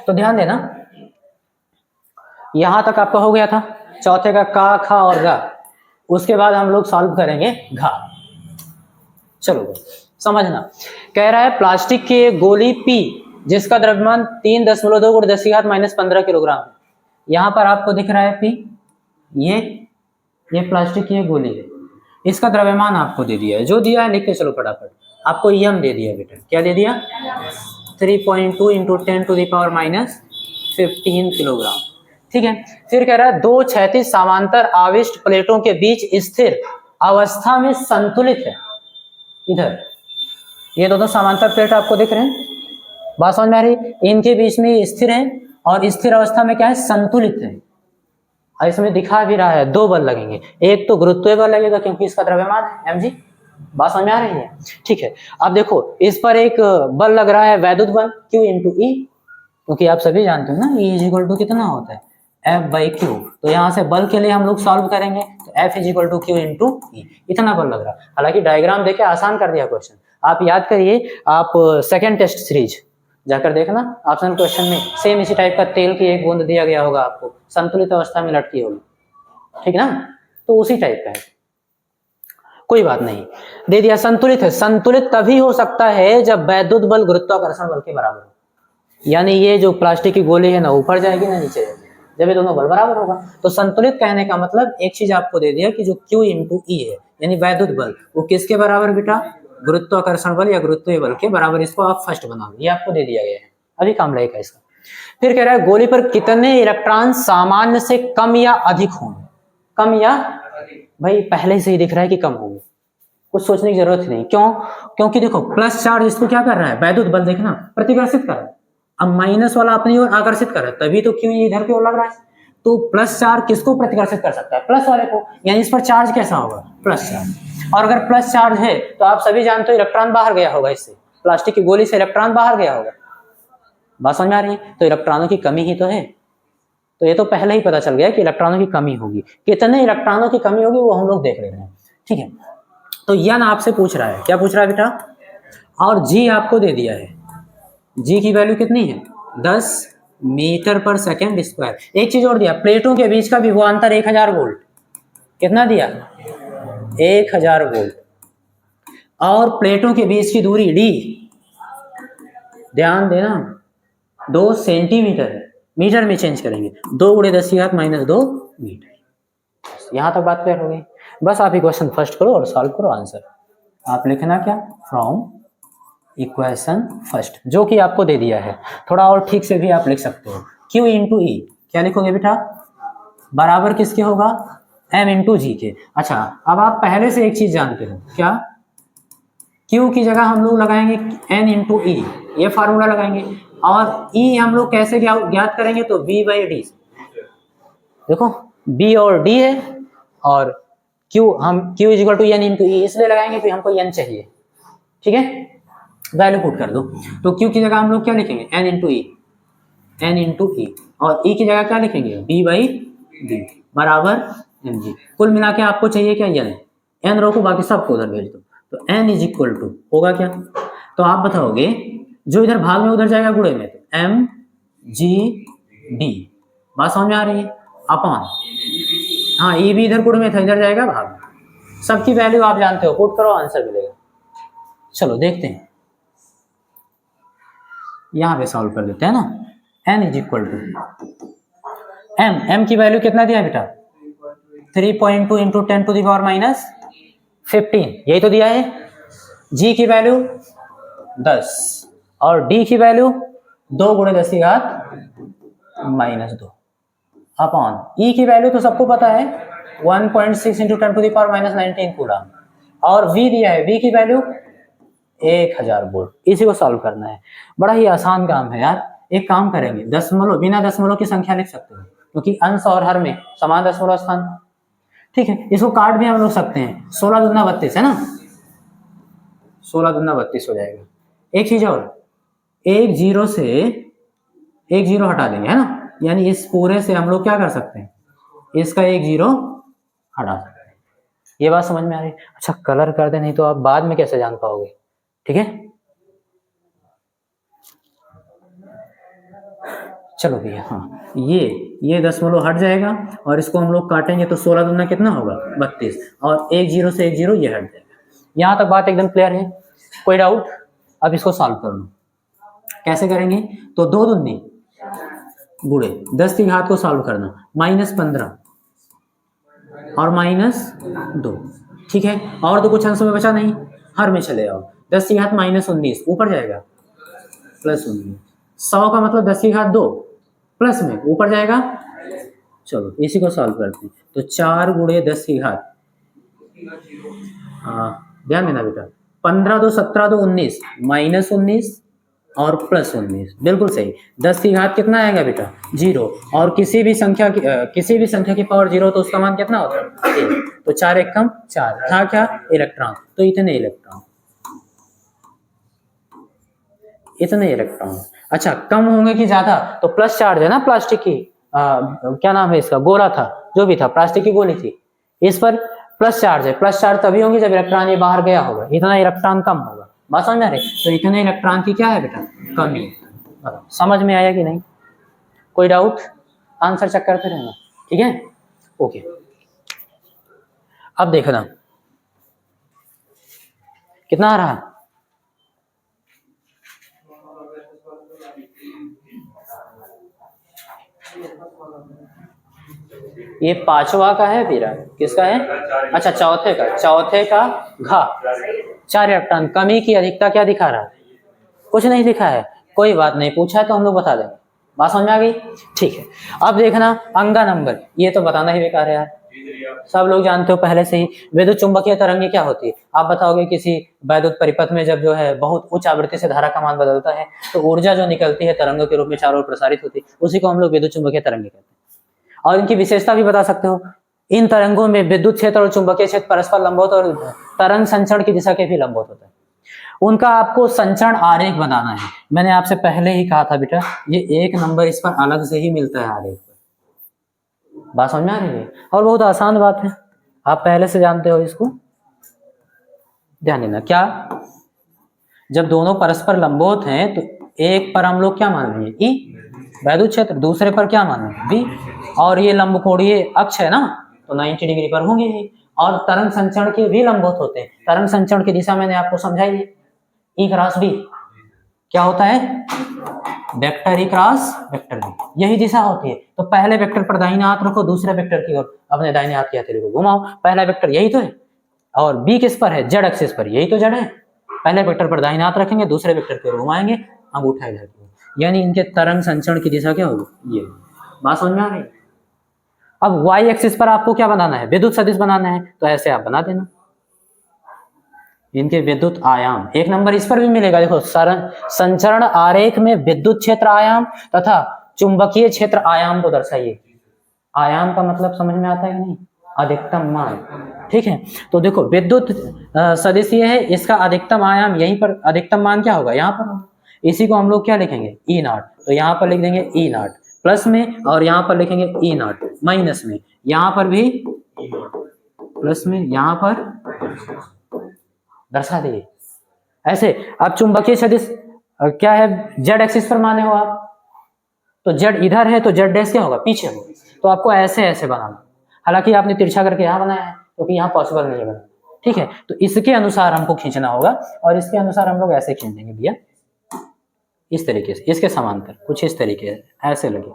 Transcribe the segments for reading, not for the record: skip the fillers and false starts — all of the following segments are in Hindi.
तो ध्यान देना, यहां तक आपका हो गया था, चौथे का का, खा और गा। उसके बाद हम लोग सॉल्व करेंगे घा। चलो समझना, कह रहा है प्लास्टिक की गोली पी जिसका द्रव्यमान 3.2 × 10⁻⁻15 किलोग्राम है। यहाँ पर आपको दिख रहा है पी, ये प्लास्टिक की गोली है, इसका द्रव्यमान आपको दे दिया है, जो दिया है लिख के चलो फटाफट। आपको यम दे दिया बेटा, क्या दे दिया? 3.2 × 10⁻⁻15 किलोग्राम। ठीक है, फिर कह रहा है दो क्षैतिज समांतर आविष्ट प्लेटों के बीच स्थिर अवस्था में संतुलित है। इधर ये दोनों समांतर प्लेट आपको दिख रहे हैं, बात समझ में आ रही? इनके बीच में स्थिर है और स्थिर अवस्था में क्या है? संतुलित है। इसमें दिखा भी रहा है दो बल लगेंगे, एक तो गुरुत्वीय बल लगेगा क्योंकि इसका द्रव्यमान है mg, बात समझ में आ रही है? ठीक है, अब देखो इस पर एक बल लग रहा है वैद्युत बल Q × E, क्योंकि आप सभी जानते हो ना E = कितना होता है F/Q। तो यहाँ से बल के लिए हम लोग सॉल्व करेंगे, तो F = Q × E, इतना बल लग रहा है। हालांकि डायग्राम देके आसान कर दिया क्वेश्चन, आप याद करिए, आप सेकेंड टेस्ट सीरीज जाकर देखना, ऑप्शन क्वेश्चन में सेम इसी टाइप का तेल की एक बूंद दिया गया होगा आपको, संतुलित अवस्था में लटकी होगी, ठीक ना? तो उसी टाइप का है, कोई बात नहीं, दे दिया संतुलित है। संतुलित तभी हो सकता है जब वैद्युत बल गुरुत्वाकर्षण बल के बराबर हो, यानी ये जो प्लास्टिक की गोली है ना ऊपर जाएगी ना नीचे जाएगी, जब ये दोनों बल बराबर होगा। तो संतुलित कहने का मतलब एक चीज आपको दे दिया कि जो Q × E है यानी वैद्युत बल, वो किसके बराबर बेटा? गुरुत्वाकर्षण बल या गुरुत्वीय बल के बराबर। इसको आप फर्स्ट बनाओ, ये आपको दे दिया गया है, अभी काम रहेगा इसका। फिर कह रहा है गोली पर कितने इलेक्ट्रॉन सामान्य से कम या अधिक होंगे? कम या, भाई पहले से ही दिख रहा है कि कम होंगे, कुछ सोचने की जरूरत नहीं। क्यों? क्योंकि देखो प्लस चार्ज इसको क्या कर रहा है? वैद्युत बल देखना प्रतिकर्षित कर रहा है, अब माइनस वाला अपनी ओर आकर्षित कर रहा है, तभी तो क्यों इधर की ओर लग रहा है। तो प्लस चार्ज किसको प्रतिकर्षित कर सकता है? प्लस वाले को, यानी इस पर चार्ज कैसा होगा? Plus charge. और अगर प्लस चार्ज है तो आप सभी जानते हो इलेक्ट्रॉन बाहर गया होगा, इससे प्लास्टिक की गोली से इलेक्ट्रॉन बाहर गया होगा, बात समझ में आ रही है? तो इलेक्ट्रॉनों की कमी ही तो है, तो ये तो पहले ही पता चल गया कि इलेक्ट्रॉनों की कमी होगी। कितने इलेक्ट्रॉनों की कमी होगी वो हम लोग देख ले रहे हैं, ठीक है। तो यन आपसे पूछ रहा है, क्या पूछ रहा है बेटा? और जी आपको दे दिया है, जी की वैल्यू कितनी है? 10 मीटर/सेकंड स्क्वायर। एक चीज और दिया, प्लेटों के बीच का विभवांतर 1000 वोल्ट। कितना दिया? 1000 वोल्ट। और प्लेटों के बीच की दूरी डी, ध्यान देना 2 सेंटीमीटर है, मीटर में चेंज करेंगे, 2 × 10⁻⁻2 मीटर। यहां तक बात क्लियर हो गई। बस आप ही क्वेश्चन फर्स्ट करो और सॉल्व करो आंसर। आप लिखना क्या? फ्रॉम इक्वेशन फर्स्ट, जो कि आपको दे दिया है। थोड़ा और ठीक से भी आप लिख सकते हो, Q × E क्या लिखोगे बेटा? बराबर किसके होगा? M × G के। अच्छा, अब आप पहले से एक चीज जानते हो, क्या? Q की जगह हम लोग लगाएंगे N × E, ये फार्मूला लगाएंगे, और E हम लोग कैसे ज्ञात करेंगे? तो V/D। देखो B और D है, और Q हम Q = N × E इसलिए लगाएंगे कि हमको N चाहिए, ठीक है। वैल्यू पुट कर दो, तो Q की जगह हम लोग क्या लिखेंगे? N × E, N × E, और E की जगह क्या लिखेंगे? B/D बराबर mg। कुल मिला के आपको चाहिए क्या? N रोको, बाकी सबको उधर भेज दो। तो N = होगा क्या? तो आप बताओगे, जो इधर भाग में उधर जाएगा गुणे में, तो mgd, बात समझ में आ रही है? अपॉन, हाँ E भी इधर गुणे में था, इधर जाएगा भाग में। सबकी वैल्यू आप जानते हो, पुट करो आंसर मिलेगा। चलो देखते हैं, यहां पे सॉल्व कर देते हैं ना। N = m की वैल्यू कितना दिया बेटा? 3.2 × 10⁻⁻15, यही तो दिया है। G की वैल्यू 10 और D की वैल्यू 2 × 10⁻⁻2 अपॉन E की वैल्यू तो सबको पता है 1.6 × 10⁻⁻19 कूलम, और V दिया है, V की वैल्यू 1000 वोल्ट। इसी को सॉल्व करना है, बड़ा ही आसान काम है यार। एक काम करेंगे, दशमलव, बिना दशमलव की संख्या लिख सकते हो क्योंकि अंश और हर में समान दशमलव स्थान, ठीक है। इसको काट भी हम लोग सकते हैं, 16 × 32 है ना, 16 × 32 हो जाएगा। एक चीज और, एक जीरो से एक जीरो हटा देंगे, है ना, यानी इस पूरे से हम लोग क्या कर सकते हैं? इसका एक जीरो हटा सकते हैं। ये बात समझ में आ रही है? अच्छा कलर कर दे, नहीं तो आप बाद में कैसे जान पाओगे, ठीक है। चलो भैया, हाँ ये 10 हट जाएगा और इसको हम लोग काटेंगे तो 16 दूना कितना होगा 32, और एक जीरो से एक जीरो ये हट जाएगा। यहाँ तक बात एकदम क्लियर है, कोई डाउट? अब इसको सॉल्व कर लो, कैसे करेंगे? तो 2 दूनी गुणे 10 की घात को सॉल्व करना, -15 और -2, ठीक है। और तो कुछ अंशों में बचा नहीं, हर में चले आओ। 10 की घात -19 ऊपर जाएगा +19, 100 का मतलब 10 की घात 2 प्लस में ऊपर जाएगा। चलो इसी को सॉल्व करते हैं, तो 4 गुणे 10 की घात, ध्यान देना बेटा, 15 2 17 2 19, -19 और +19, बिल्कुल सही। 10 की घात कितना आएगा बेटा 0, और किसी भी संख्या की पावर 0 तो उसका मान कितना होता है 1, तो 4 1 कम 4 था क्या इलेक्ट्रॉन, तो इतने इलेक्ट्रॉन। अच्छा कम होंगे कि ज्यादा, तो प्लस चार्ज है ना प्लास्टिक की, क्या नाम है इसका, गोला था जो भी था, प्लास्टिक की गोली थी, इस पर प्लस चार्ज है। प्लस चार्ज तभी होंगे जब इलेक्ट्रॉन ये बाहर गया होगा, इतना इलेक्ट्रॉन कम होगा। बात समझ में आ रही? तो इतने इलेक्ट्रॉन की क्या है बेटा कमी। समझ में आया कि नहीं? कोई डाउट? आंसर चेक करते रहना, ठीक है, ओके। अब देखना कितना आ रहा है, ये 5वां का है फिर किसका है? अच्छा चौथे का घा 4 इलेक्ट्रॉन, कमी की अधिकता क्या दिखा रहा है? कुछ नहीं दिखा है, कोई बात नहीं, पूछा है तो हम लोग बता देंगे। बात समझ में आ गई? ठीक है। अब देखना अंगा नंबर, ये तो बताना ही बेकार है यार, सब लोग जानते हो पहले से ही। विद्युत चुंबकीय तरंगे क्या होती है? आप बताओगे किसी वैद्युत परिपथ में जब जो है बहुत उच्च आवृत्ति से धारा का मान बदलता है तो ऊर्जा जो निकलती है तरंगों के रूप में चारों ओर प्रसारित होती है, उसी को हम लोग विद्युत चुंबकीय तरंगे कहते हैं। और इनकी विशेषता भी बता सकते हो, इन तरंगों में विद्युत क्षेत्र और चुंबकीय क्षेत्र परस्पर लंबवत और तरंग संचरण की दिशा के भी लंबवत होता है। उनका आपको संचरण आरेख बनाना है। मैंने आपसे पहले ही कहा था बेटा, ये 1 नंबर इस पर अलग से ही मिलता है आरेख पर। बात समझ में आ रही है? और बहुत आसान बात है, आप पहले से जानते हो इसको, ध्यान देना। क्या? जब दोनों परस्पर लंबवत हैं तो एक पर हम लोग क्या मान लेंगे ई वैद्युत क्षेत्र, दूसरे पर क्या मान लेंगे बी, और ये लंबकोणीय अक्ष है ना तो 90 डिग्री पर होंगे ही। और तरंग संचरण के भी लंबवत होते हैं। तरंग संचरण की दिशा मैंने आपको समझाई है, ई क्रॉस बी क्या होता है, vector E cross vector B, यही दिशा होती है। तो पहले वेक्टर पर दाहिना हाथ रखो, दूसरे वेक्टर की ओर अपने दाहिने हाथ की हथेली को घुमाओ, पहला वेक्टर यही तो है, और बी किस पर है, जेड एक्सिस पर, यही तो जेड है। पहले वेक्टर पर दाहिना हाथ रखेंगे, दूसरे वेक्टर की ओर घुमाएंगे, अंगूठा इधर की ओर, यानी इनके तरंग संचरण की दिशा क्या होगी, ये। बात समझ में आ रही? अब वाई एक्सिस पर आपको क्या बनाना है, विद्युत सदिश बनाना है, तो ऐसे आप बना देना इनके विद्युत आयाम। 1 नंबर इस पर भी मिलेगा, देखो संचरण आरेख में विद्युत क्षेत्र आयाम तथा चुंबकीय क्षेत्र आयाम को दर्शाइए। आयाम का मतलब समझ में आता है कि नहीं, अधिकतम मान, ठीक है। तो देखो विद्युत सदिश ये है, इसका अधिकतम आयाम यहीं पर, अधिकतम मान क्या होगा यहाँ पर, इसी को हम लोग क्या लिखेंगे ई नॉट, तो यहाँ पर लिख देंगे ई नॉट प्लस में, और यहाँ पर लिखेंगे ई नॉट माइनस में, यहाँ पर भी प्लस में, यहाँ पर दर्शा दिए ऐसे। अब चुंबकीय सदिश क्या है, जेड एक्सिस पर माने हो आप, तो जेड इधर है तो जेड डैश क्या होगा, पीछे होगा, तो आपको ऐसे बनाना। हालांकि आपने तिरछा करके यहाँ बनाया है क्योंकि यहाँ पॉसिबल नहीं है बनाना, ठीक है। तो इसके अनुसार हमको खींचना होगा, और इसके अनुसार हम लोग ऐसे खींच देंगे भैया, इस तरीके से, इसके समांतर कुछ इस तरीके से, ऐसे लगे।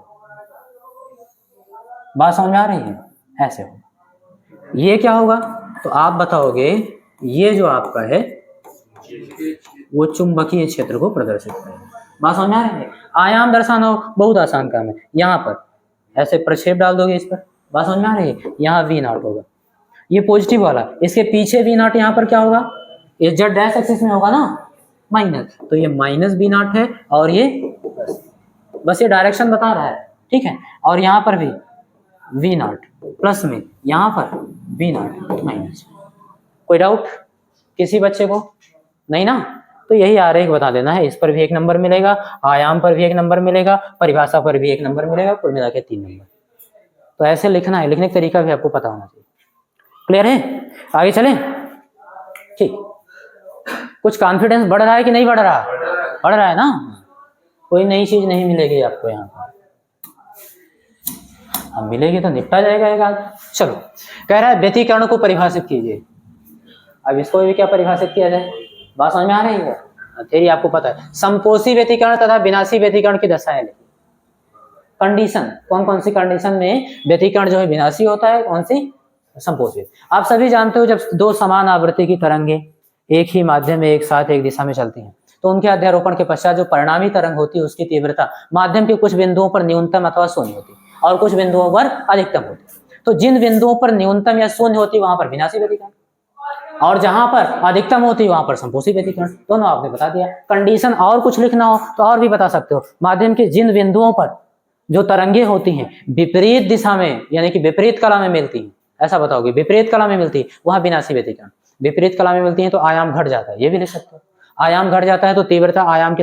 बात समझ में आ रही है? ऐसे होगा। ये क्या होगा, तो आप बताओगे ये जो आपका है वो चुंबकीय क्षेत्र को प्रदर्शित करेगा। बात समझ में आ रही है? आयाम दर्शाना बहुत आसान काम है, यहाँ पर ऐसे प्रक्षेप डाल दोगे इस पर। बात समझ में आ रही है? यहाँ वी नॉट होगा, ये पॉजिटिव वाला, इसके पीछे वी नॉट, यहाँ पर क्या होगा, ये जेड डैश एक्सिस में होगा ना माइनस, तो ये माइनस वी नॉट है, और ये बस ये डायरेक्शन बता रहा है, ठीक है। और यहाँ पर भी वी नॉट प्लस में, यहाँ पर वी नॉट माइनस। कोई डाउट किसी बच्चे को? नहीं ना? तो यही आरेख बता देना है, इस पर भी 1 नंबर मिलेगा, आयाम पर भी 1 नंबर मिलेगा, परिभाषा पर भी 1 नंबर मिलेगा, कुल मिला के 3 नंबर। तो ऐसे लिखना है, लिखने का तरीका भी आपको पता होना चाहिए। क्लियर है? आगे चलें? ठीक। कुछ कॉन्फिडेंस बढ़ रहा है कि नहीं बढ़ रहा? बढ़ रहा है ना? कोई नई चीज नहीं मिलेगी आपको यहाँ पर, अब मिलेगी तो निपटा जाएगा एक आध। चलो, कह रहा है व्यतिकरण को परिभाषित कीजिए। अब इसको भी क्या परिभाषित किया जाए, बात समझ में आ रही है? थ्योरी आपको पता है, संपोषी व्यतिकरण तथा विनाशी व्यतिकरण की दशाएं लिखी। कंडीशन, कौन कौन सी कंडीशन में व्यतिकरण जो है विनाशी होता है, कौन सी संपोषी। आप सभी जानते हो जब दो समान आवृत्ति की तरंगे एक ही माध्यम में एक साथ एक दिशा में चलती हैं तो उनके अध्यारोपण के पश्चात जो परिणामी तरंग होती है उसकी तीव्रता माध्यम के कुछ बिंदुओं पर न्यूनतम अथवा शून्य होती है और कुछ बिंदुओं पर अधिकतम होती है। तो जिन बिंदुओं पर न्यूनतम या शून्य होती है वहां पर विनाशी व्यतिकरण और जहां पर अधिकतम होती है वहां पर संपोषी व्यतिकरण। दोनों आपने बता दिया। कंडीशन और कुछ लिखना हो तो और भी बता सकते हो। माध्यम के जिन बिंदुओं पर जो तरंगे होती हैं विपरीत दिशा में यानी कि विपरीत कला में मिलती हैं, ऐसा बताओगे, विपरीत कला में मिलती है वहां विनाशी व्यतिकरण। विपरीत कला में मिलती है तो आयाम घट जाता है, ये भी लिख सकते हो। आयाम घट जाता है तो तीव्रता आयाम के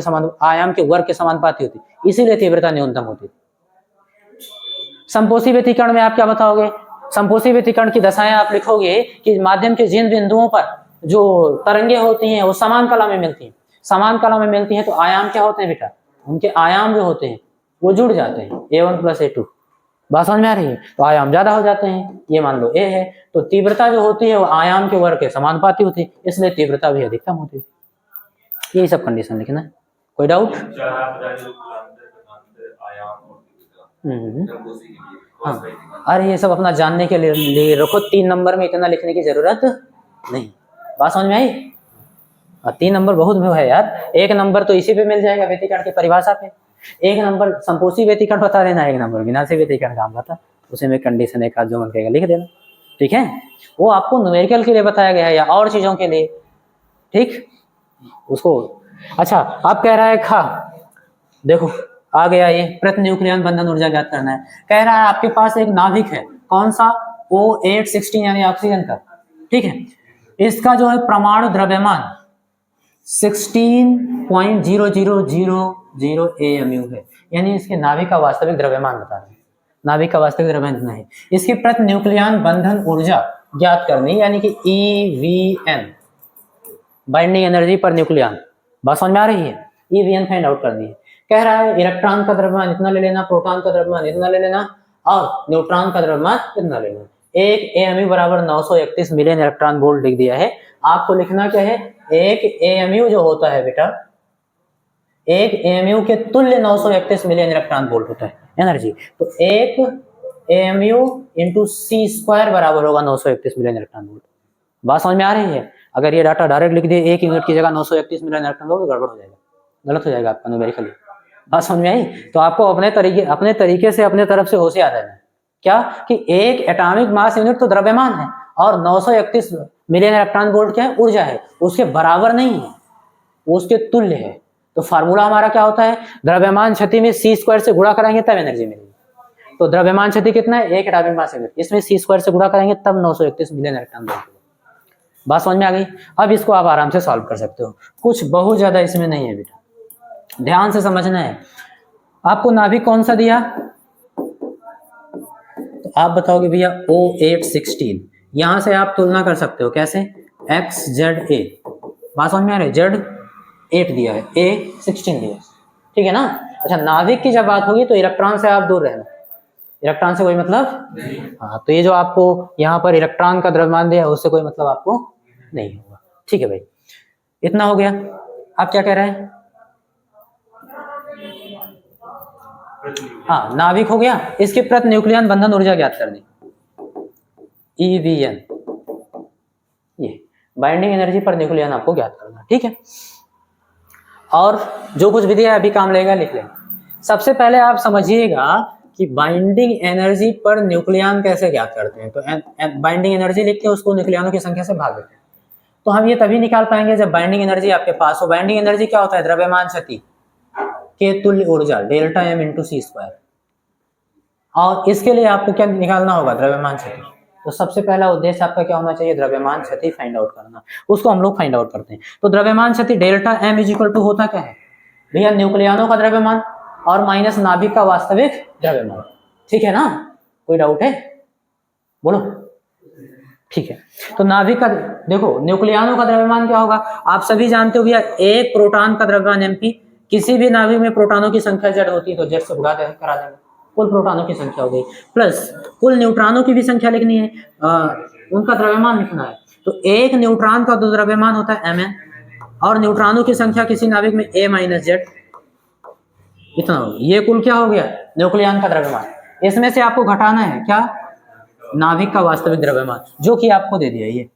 वर्ग के समानुपाती होती है, इसीलिए तीव्रता न्यूनतम होती है। संपोषी व्यतिकरण में आप क्या बताओगे, संपोषी व्यतिकरण की दशाएं आप लिखोगे कि माध्यम के जिन बिंदुओं पर जो तरंगे होती हैं वो समान कला में मिलती हैं। समान कला में मिलती हैं तो आयाम क्या होते हैं बेटा, उनके आयाम जो होते हैं वो जुड़ जाते हैं, A1 + A2। बात समझ में आ रही है? तो आयाम ज्यादा हो जाते हैं। ये मान लो A है तो तीव्रता जो होती है वो आयाम के वर्ग के समानुपाती होती है, इसलिए तीव्रता भी अधिकतम होती है। यही सब कंडीशन लिखना है। कोई डाउट? हाँ, अरे ये सब अपना जानने के लिए रखो, 3 नंबर में इतना लिखने की जरूरत नहीं। बात समझ में आई? 3 नंबर बहुत है यार, 1 नंबर तो इसी पे मिल जाएगा व्यतिकरण की परिभाषा पे। 1 नंबर संपोषी व्यतिकरण बता देना, 1 नंबर विनाशी व्यतिकरण काम बता, उसी में कंडीशन एक आध जो मन कहेगा लिख देना, ठीक है। वो आपको न्यूमेरिकल के लिए बताया गया है या और चीजों के लिए, ठीक उसको। अच्छा, आप कह रहा है खा, देखो आ गया ये प्रति न्यूक्लियन बंधन ऊर्जा ज्ञात करना है। कह रहा है आपके पास एक नाभिक है, कौन सा, O816 यानी ऑक्सीजन का, ठीक है। इसका जो है परमाणु द्रव्यमान 16.0000 AMU है, यानी इसके नाभिक का वास्तविक द्रव्यमान बता रहे हैं। नाभिक का वास्तविक द्रव्यमान इतना है। इसकी प्रति न्यूक्लियन बंधन ऊर्जा ज्ञात करनी यानी कि EVN, binding energy per nucleon. बात समझ में आ रही है? EVN फाइंड आउट करनी है। कह रहा है इलेक्ट्रॉन का द्रव्यमान इतना ले लेना, प्रोटॉन का द्रव्यमान इतना ले लेना और न्यूट्रॉन का द्रव्यमान इतना ले लेना। एक AMU बराबर 931 मिलियन इलेक्ट्रॉन वोल्ट लिख दिया है। आपको लिखना क्या है, एक AMU जो होता है बेटा, एक AMU के तुल्य 931 मिलियन इलेक्ट्रॉन वोल्ट होता है एनर्जी। तो एक AMU इंटू C² बराबर होगा 931 मिलियन इलेक्ट्रॉन वोल्ट। बात समझ में आ रही है? अगर ये डाटा डायरेक्ट लिख दिए 1 यूनिट की जगह 931 मिलियन इलेक्ट्रॉन वोल्ट, गड़बड़ हो जाएगा, गलत हो जाएगा आपका न्यूमेरिकली। बात समझ में आई? तो आपको अपने तरीके से अपने तरफ से होशियार रहना है क्या, कि एक एटॉमिक मास यूनिट तो द्रव्यमान है और 931 मिलियन इलेक्ट्रॉन वोल्ट क्या है, ऊर्जा है, उसके बराबर नहीं है, उसके तुल्य है। तो फार्मूला हमारा क्या होता है, द्रव्यमान क्षति में C² से गुणा कराएंगे तब एनर्जी मिलेगी। तो द्रव्यमान क्षति कितना है, एक एटॉमिक मास यूनिट, इसमें C² से गुणा करेंगे तब 931 मिलियन इलेक्ट्रॉन वोल्ट। बात समझ में आ गई? अब इसको आप आराम से सॉल्व कर सकते हो, कुछ बहुत ज्यादा इसमें नहीं है बेटा, ध्यान से समझना है। आपको नाभिक कौन सा दिया, तो आप बताओगे भैया O816। यहां से आप तुलना कर सकते हो, कैसे, XZA। बात समझ में आ रही है? Z8 दिया है, A16 दिया है, ठीक है ना। अच्छा, नाभिक की जब बात होगी तो इलेक्ट्रॉन से आप दूर रहना, इलेक्ट्रॉन से कोई मतलब नहीं। हाँ, तो ये जो आपको यहाँ पर इलेक्ट्रॉन का द्रव्यमान दिया है उससे कोई मतलब आपको नहीं होगा, ठीक है भाई। इतना हो गया। आप क्या कह रहे हैं? हाँ, नाभिक हो गया, इसके प्रति न्यूक्लियन बंधन ऊर्जा ज्ञात करनी, EVN, ये बाइंडिंग एनर्जी पर न्यूक्लियन आपको ज्ञात करना, ठीक है। और जो कुछ विधि है अभी काम लेगा, लिख लेंगे। सबसे पहले आप समझिएगा कि बाइंडिंग एनर्जी पर न्यूक्लियन कैसे ज्ञात करते हैं। तो बाइंडिंग एनर्जी लिखते हैं, उसको न्यूक्लियनों की संख्या से भाग देते हैं। तो हम ये तभी निकाल पाएंगे जब बाइंडिंग एनर्जी आपके पास हो। बाइंडिंग एनर्जी क्या होता है, द्रव्यमान क्षति के तुल्य ऊर्जा डेल्टा M इंटू C²। और इसके लिए आपको क्या निकालना होगा, द्रव्यमान क्षति। तो सबसे पहला उद्देश्य आपका क्या होना चाहिए, द्रव्यमान क्षति फाइंड आउट करना, उसको हम लोग फाइंड आउट करते हैं। तो द्रव्यमान क्षति डेल्टा M इक्वल टू होता क्या है भैया, न्यूक्लियनों का द्रव्यमान और माइनस नाभिक का वास्तविक द्रव्यमान, ठीक है ना। कोई डाउट है, बोलो, ठीक है। तो नाभिक का देखो, न्यूक्लियनों का द्रव्यमान क्या होगा, आप सभी जानते हो भैया, एक प्रोटॉन का द्रव्यमान MP। किसी भी नाभिक में प्रोटॉनों की संख्या Z होती है तो Z से गुणा करा देंगे, कुल प्रोटॉनों की संख्या हो गई, प्लस कुल न्यूट्रॉनों की भी संख्या लिखनी है, उनका द्रव्यमान लिखना है। तो एक न्यूट्रॉन का तो द्रव्यमान होता है mn, और न्यूट्रॉनों की संख्या किसी नाभिक में a माइनस जेड, इतना हो गया। ये कुल क्या हो गया, न्यूक्लियन का द्रव्यमान। इसमें से आपको घटाना है क्या, नाभिक का वास्तविक द्रव्यमान, जो कि आपको दे दिया। ये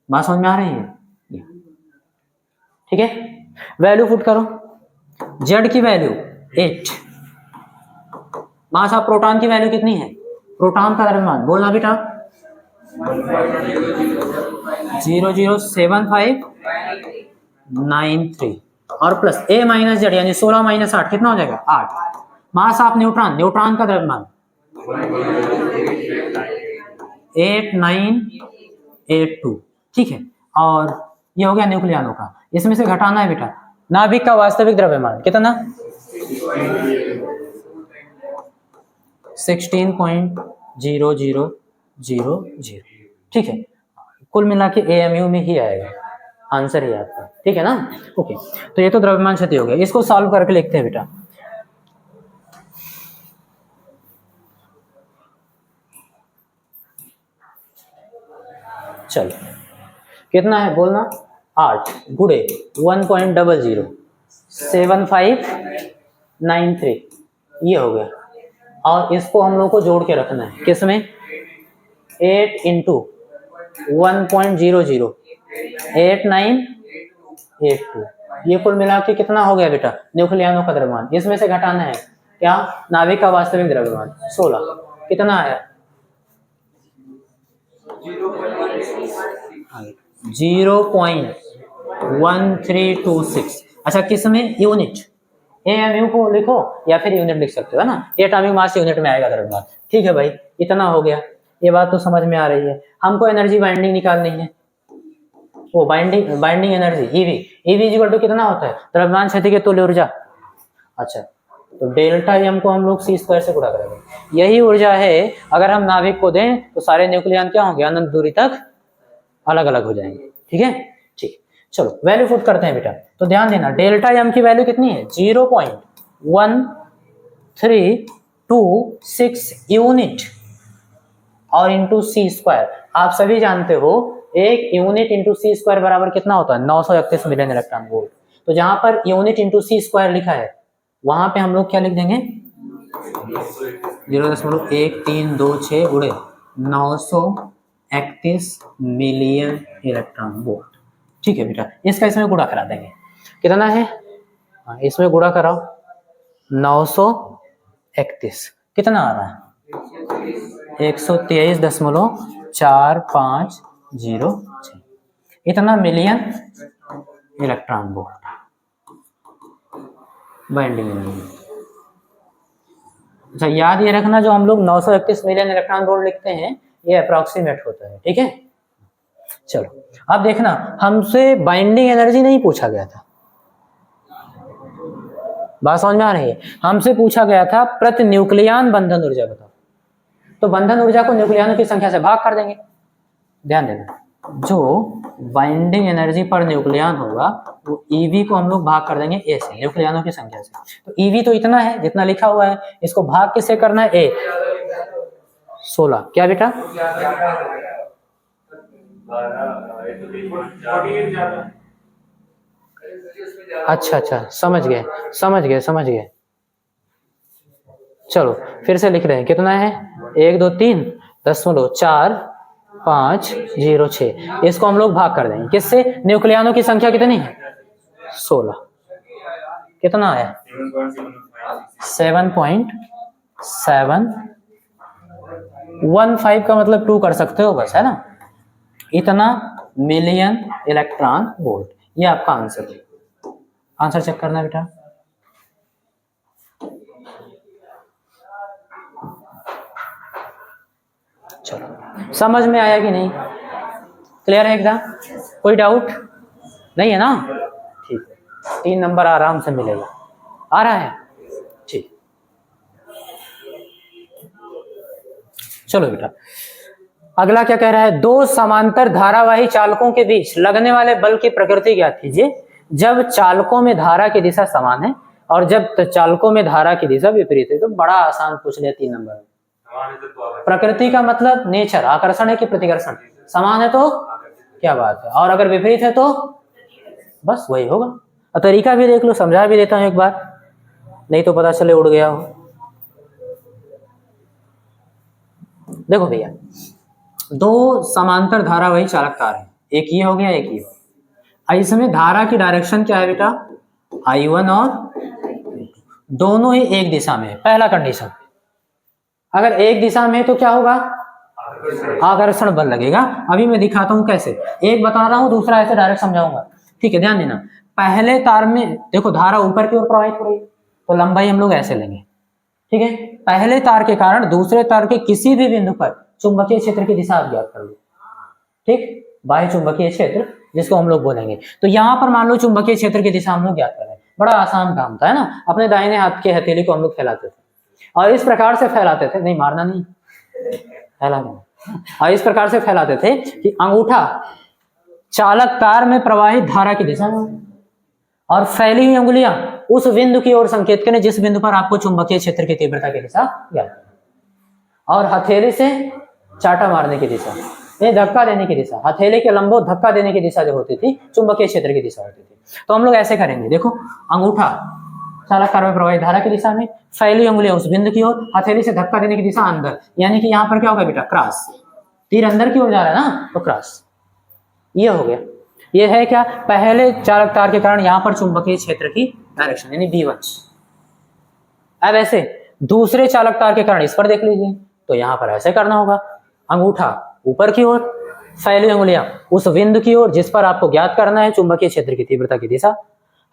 बात समझ में आ रही है, ठीक है। वैल्यू पुट करो, जेड की वैल्यू 8, मास ऑफ प्रोटॉन की वैल्यू कितनी है, प्रोटॉन का द्रव्यमान बोलना बेटा 0.07593, और प्लस a माइनस जेड यानी 16 माइनस 8 कितना हो जाएगा 8। मास ऑफ न्यूट्रॉन, न्यूट्रॉन का द्रव्यमान 8982, ठीक है। और ये हो गया न्यूक्लियनों का। इसमें से घटाना है बेटा नाभिक का वास्तविक द्रव्यमान कितना, 16.00000, ठीक है। कुल मिला के AMU में ही आएगा आंसर ही आपका, ठीक है ना। ओके, तो ये तो द्रव्यमान क्षति हो गया, इसको सॉल्व करके लिखते हैं बेटा। चलो कितना है बोलना, 8 गुड़े 1.007593, ये हो गया। और इसको हम लोग को जोड़ के रखना है किसमें, 8 इंटू 1.008982, ये कुल मिला के कितना हो गया बेटा न्यूक्लियनों का द्रव्यमान। इसमें से घटाना है क्या, नाभिक का वास्तविक द्रव्यमान 16, कितना आया 0.1326। अच्छा किसमें, यूनिट, AMU को लिखो या फिर यूनिट लिख सकते हो, है ना, एटॉमिक मास यूनिट में आएगा द्रव्यमान, ठीक है भाई। इतना हो गया, ये बात तो समझ में आ रही है। हमको एनर्जी बाइंडिंग निकालनी है, वो binding energy EV equal to कितना होता है, द्रव्यमान क्षति के तुल्य ऊर्जा। अच्छा तो डेल्टा M को हम लोग c² से गुणा करेंगे, यही ऊर्जा है। अगर हम नाभिक को दें तो सारे न्यूक्लियन क्या होंगे, अनंत दूरी तक अलग अलग हो जाएंगे, ठीक है। ठीक, चलो वैल्यू पुट करते हैं बेटा। तो ध्यान देना डेल्टा M की वैल्यू कितनी है, 0.1326 यूनिट और इंटू c²। आप सभी जानते हो एक यूनिट इंटू c² बराबर कितना होता है, 931 मिलियन इलेक्ट्रॉन वोल्ट। तो जहां पर यूनिट इंटू c² लिखा है वहां पे हम लोग क्या लिख देंगे, 0.1326 गुणे 931 मिलियन इलेक्ट्रॉन वोल्ट, ठीक है बेटा। इसका इसमें गुणा करा देंगे, कितना है, इसमें गुणा कराओ 931, कितना आ रहा है 123.4506, इतना million electron volt binding energy. अच्छा याद ये रखना, जो हम लोग 931 मिलियन इलेक्ट्रॉन वोल्ट लिखते हैं ये अप्रोक्सीमेट होता है, ठीक है। चलो अब देखना, हमसे बाइंडिंग एनर्जी नहीं पूछा गया था, बात समझ में आ रही है। हमसे पूछा गया था प्रति न्यूक्लियन बंधन ऊर्जा बताओ, तो बंधन ऊर्जा को न्यूक्लियनों की संख्या से भाग कर देंगे। ध्यान देना, जो बाइंडिंग एनर्जी पर न्यूक्लियन होगा वो EV को हम लोग भाग कर देंगे A से, न्यूक्लियनों की संख्या से। तो EV तो इतना है जितना लिखा हुआ है, इसको भाग किससे करना है, A 16, क्या बेटा, अच्छा समझ गए। चलो फिर से लिख रहे हैं, कितना है 123.4506, इसको हम लोग भाग कर देंगे किससे, न्यूक्लियनों की संख्या कितनी है 16, कितना है 7.715 का मतलब 2 कर सकते हो बस, है ना, इतना मिलियन इलेक्ट्रॉन वोल्ट। ये आपका आंसर है, आंसर चेक करना बेटा। चलो समझ में आया कि नहीं, क्लियर है एकदम, कोई डाउट नहीं है ना, ठीक है। 3 नंबर आराम से मिलेगा, आ रहा है, ठीक। चलो बेटा अगला क्या कह रहा है, 2 समांतर धारावाही चालकों के बीच लगने वाले बल की प्रकृति ज्ञात कीजिए जब चालकों में धारा की दिशा समान है और जब चालकों में धारा की दिशा विपरीत है तो बड़ा आसान पूछ लिया 3 नंबर में। प्रकृति का मतलब नेचर, आकर्षण है कि प्रतिकर्षण? समान है तो क्या बात है, और अगर विपरीत है तो बस वही होगा। और तरीका भी देख लो, समझा भी देता हूं एक बार, नहीं तो पता चले उड़ गया हो। देखो भैया, दो समांतर धारावाही चालक तार है, एक ये हो गया एक ये हो गया। इसमें धारा की डायरेक्शन क्या है बेटा? I1 और दोनों ही एक दिशा में है। पहला कंडीशन, अगर एक दिशा में है तो क्या होगा? आकर्षण बल लगेगा। अभी मैं दिखाता हूं कैसे, एक बता रहा हूं, दूसरा ऐसे डायरेक्ट समझाऊंगा, ठीक है? ध्यान देना। पहले तार में देखो धारा ऊपर की ओर प्रवाहित हो रही है, तो लंबाई हम लोग ऐसे लेंगे, ठीक है? पहले तार के कारण दूसरे तार के किसी भी बिंदु पर चुंबकीय क्षेत्र की दिशा आप ज्ञात कर लो, ठीक? बाह्य चुंबकीय क्षेत्र जिसको हम लोग बोलेंगे। तो यहाँ पर मान लो चुंबकीय क्षेत्र की दिशा हम लोग ज्ञात कर रहे हैं, बड़ा आसान काम था, है ना? अपने दाहिने हाथ के हथेली को हम लोग फैलाते थे और इस प्रकार से फैलाते थे, नहीं मारना नहीं, फैलाना, और इस प्रकार से फैलाते थे कि अंगूठा चालक तार में प्रवाहित धारा की दिशा में और फैली हुई अंगुलियां उस बिंदु की ओर संकेत करें जिस बिंदु पर आपको चुंबकीय क्षेत्र की तीव्रता की दिशा ज्ञात है, और हथेली से चाटा मारने की दिशा, नहीं धक्का देने की दिशा, हथेली के लंबों धक्का देने की दिशा जो होती थी चुंबकीय क्षेत्र की दिशा होती थी। तो हम लोग ऐसे करेंगे, देखो अंगूठा चालक तार में प्रवाहित धारा की दिशा में, फैली अंगुलियां उस बिंदु की ओर, हथेली से धक्का देने की दिशा अंदर, यानी कि यहाँ पर क्या होगा बेटा? क्रॉस। तीर अंदर की ओर जा रहा है ना, तो क्रॉस। ये हो गया। ये है क्या? पहले चालक तार के कारण यहाँ पर चुंबकीय क्षेत्र की डायरेक्शन यानी B1। अब ऐसे दूसरे चालक तार के कारण इस पर देख लीजिए, तो यहाँ पर ऐसे करना होगा, अंगूठा ऊपर की ओर, फैली अंगुलियां उस बिंदु की ओर जिस पर आपको ज्ञात करना है चुंबकीय क्षेत्र की तीव्रता की दिशा,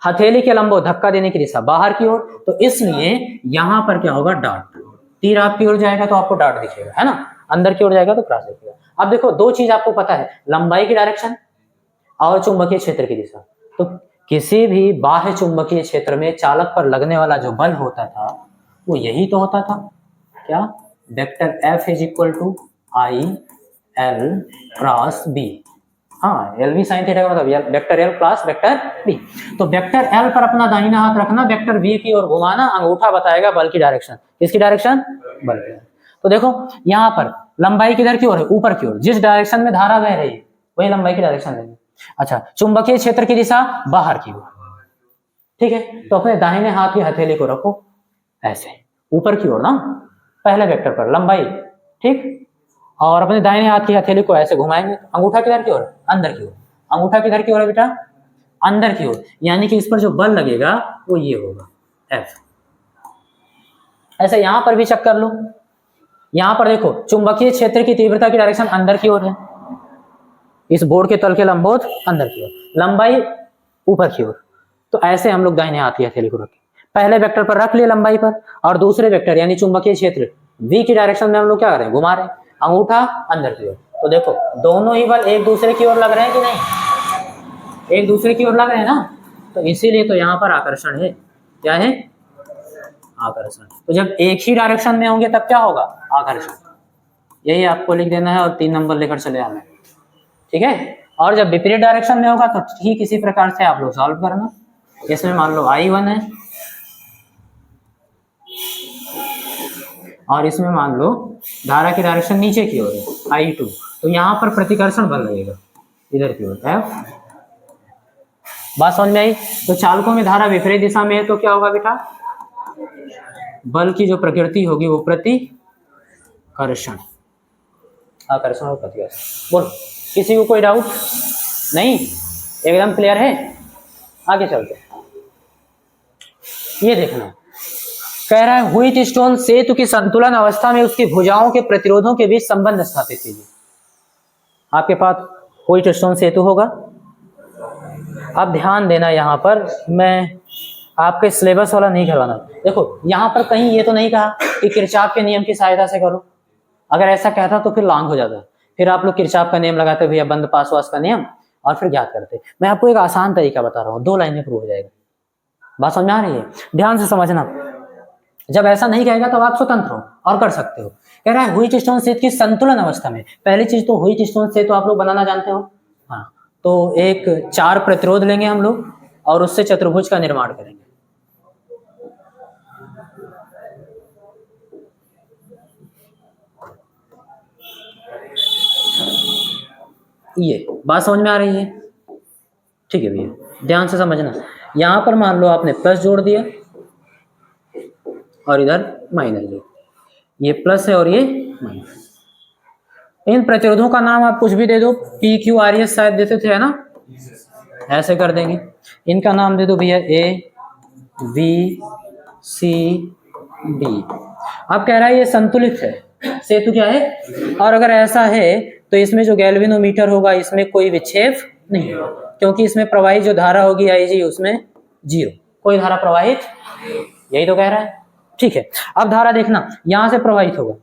हथेली के लंबो धक्का देने की दिशा बाहर की ओर। तो इसलिए यहां पर क्या होगा? डॉट। तीर आपकी ओर जाएगा तो आपको डॉट दिखेगा, है ना? अंदर की ओर जाएगा तो क्रॉस दिखेगा। अब देखो दो चीज आपको पता है, लंबाई की डायरेक्शन और चुंबकीय क्षेत्र की दिशा। तो किसी भी बाह्य चुंबकीय क्षेत्र में चालक पर लगने वाला जो बल होता था वो यही तो होता था, क्या? Vector F is equal to I L cross B। हाँ, एल बी साइन थीटा का मतलब vector L plus vector B. तो वेक्टर एल पर अपना दाहिना हाथ रखना, वेक्टर बी की ओर घुमाना, अंगूठा बताएगा बल की डायरेक्शन। किसकी डायरेक्शन? बल की। तो देखो यहाँ पर लंबाई किधर की ओर है? ऊपर की ओर। जिस डायरेक्शन में धारा बह रही है वही लंबाई की डायरेक्शन है। अच्छा, चुंबकीय क्षेत्र की दिशा बाहर की ओर, ठीक है? तो अपने दाहिने हाथ की हथेली को रखो ऐसे ऊपर की ओर ना, पहले वेक्टर पर लंबाई, ठीक? और अपने दाहिने हाथ की हथेली को ऐसे घुमाएंगे, अंगूठा किधर की ओर? अंदर की ओर। अंगूठा किधर की ओर है बेटा? अंदर की ओर, यानी कि इस पर जो बल लगेगा वो ये होगा F। ऐसे यहां पर भी चेक कर लो, यहां पर देखो चुंबकीय क्षेत्र की तीव्रता की डायरेक्शन अंदर की ओर है, इस बोर्ड के तल के लंबवत अंदर की ओर, लंबाई ऊपर की ओर। तो ऐसे हम लोग दाहिने हाथ की हथेली को रखें, पहले वेक्टर पर रख लिए लंबाई पर, और दूसरे वेक्टर यानी चुंबकीय क्षेत्र V की डायरेक्शन में हम लोग क्या कर रहे हैं? घुमा रहे हैं, अंगूठा अंदर की ओर। तो देखो दोनों ही बल एक दूसरे की ओर लग रहे हैं कि नहीं? एक दूसरे की ओर लग रहे हैं ना, तो इसीलिए तो यहाँ पर आकर्षण है। क्या है? आकर्षण। तो जब एक ही डायरेक्शन में होंगे तब क्या होगा? आकर्षण। यही आपको लिख देना है और 3 नंबर लेकर चले आना है, ठीक है? और जब विपरीत डायरेक्शन में होगा तो ठीक इसी प्रकार से आप लोग सॉल्व करना। इसमें मान लो I1 है और इसमें मान लो धारा की डायरेक्शन नीचे की ओर है I2, तो यहाँ पर प्रतिकर्षण बल लगेगा इधर की ओर F। बात समझ में आई? तो चालकों में धारा विपरीत दिशा में है तो क्या होगा बेटा? बल की जो प्रकृति होगी वो प्रतिकर्षण, आकर्षण और प्रतिकर्षण। बोलो, किसी को कोई डाउट नहीं? एकदम क्लियर है? आगे चलते हैं। ये देखना, कह रहा है व्हीट स्टोन सेतु की संतुलन अवस्था में उसकी भुजाओं के प्रतिरोधों के बीच संबंध स्थापित कीजिए। आपके पास व्हीट स्टोन सेतु होगा। अब ध्यान देना, यहाँ पर मैं आपके सिलेबस वाला नहीं करवाना। देखो यहाँ पर कहीं ये तो नहीं कहा कि किरचॉफ के नियम की सहायता से करो, अगर ऐसा कहता तो फिर लॉन्ग हो जाता, फिर आप लोग किरचॉफ का नियम लगाते भैया बंद पासवास का नियम और फिर ज्ञात करते। मैं आपको एक आसान तरीका बता रहा हूँ, 2 लाइन में प्रूव हो जाएगा। बात समझ आ रही है? ध्यान से समझना। जब ऐसा नहीं कहेगा तब आप स्वतंत्र हो और कर सकते हो। कह रहा है व्हीट स्टोन सेतु की संतुलन अवस्था में, पहली चीज तो व्हीट स्टोन सेतु आप लोग बनाना जानते हो। हाँ, तो एक 4 प्रतिरोध लेंगे हम लोग और उससे चतुर्भुज का निर्माण करेंगे। ये बात समझ में आ रही है? ठीक है भैया, ध्यान से समझना। यहाँ पर मान लो आपने प्लस जोड़ दिया और इधर माइनस जोड़, ये प्लस है और ये माइनस। इन प्रतिरोधों का नाम आप कुछ भी दे दो, पी क्यू आर एस शायद देते थे, है ना? ऐसे कर देंगे। इनका नाम दे दो भैया ए बी सी डी। अब कह रहा है ये संतुलित है, सेतु क्या है? और अगर ऐसा है तो इसमें जो गैल्वेनोमीटर होगा इसमें कोई विक्षेप नहीं होगा, क्योंकि इसमें प्रवाहित जो धारा होगी आई जी उसमें जीरो, कोई धारा प्रवाहित, यही तो कह रहा है। ठीक है, अब धारा देखना, यहां से प्रवाहित होगा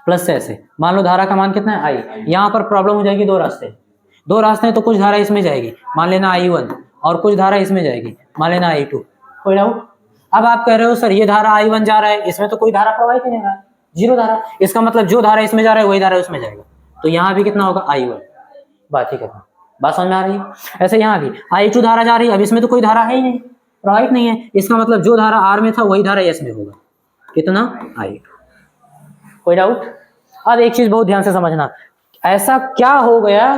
प्लस से ऐसे, मान लो धारा का मान कितना है आई। यहाँ पर प्रॉब्लम हो जाएगी, दो रास्ते हैं तो कुछ धारा इसमें जाएगी, मान लेना I1, और कुछ धारा इसमें जाएगी, मान लेना I2। कोई डाउट? अब आप कह रहे हो सर ये धारा I1 जा रहा है, इसमें तो कोई धारा प्रवाहित नहीं हो रहा है, जीरो धारा, इसका मतलब जो धारा इसमें जा रहा है वही धारा उसमें जाएगा, तो यहाँ भी कितना होगा I1। बात ठीक है, बात समझ में आ रही है? ऐसे यहाँ भी I2 धारा जा रही है, अब इसमें तो कोई धारा है ही नहीं, प्रवाहित नहीं है, इसका मतलब जो धारा R में था वही धारा S में होगा, कितना I2। कोई डाउट? अब एक चीज बहुत ध्यान से समझना, ऐसा क्या हो गया,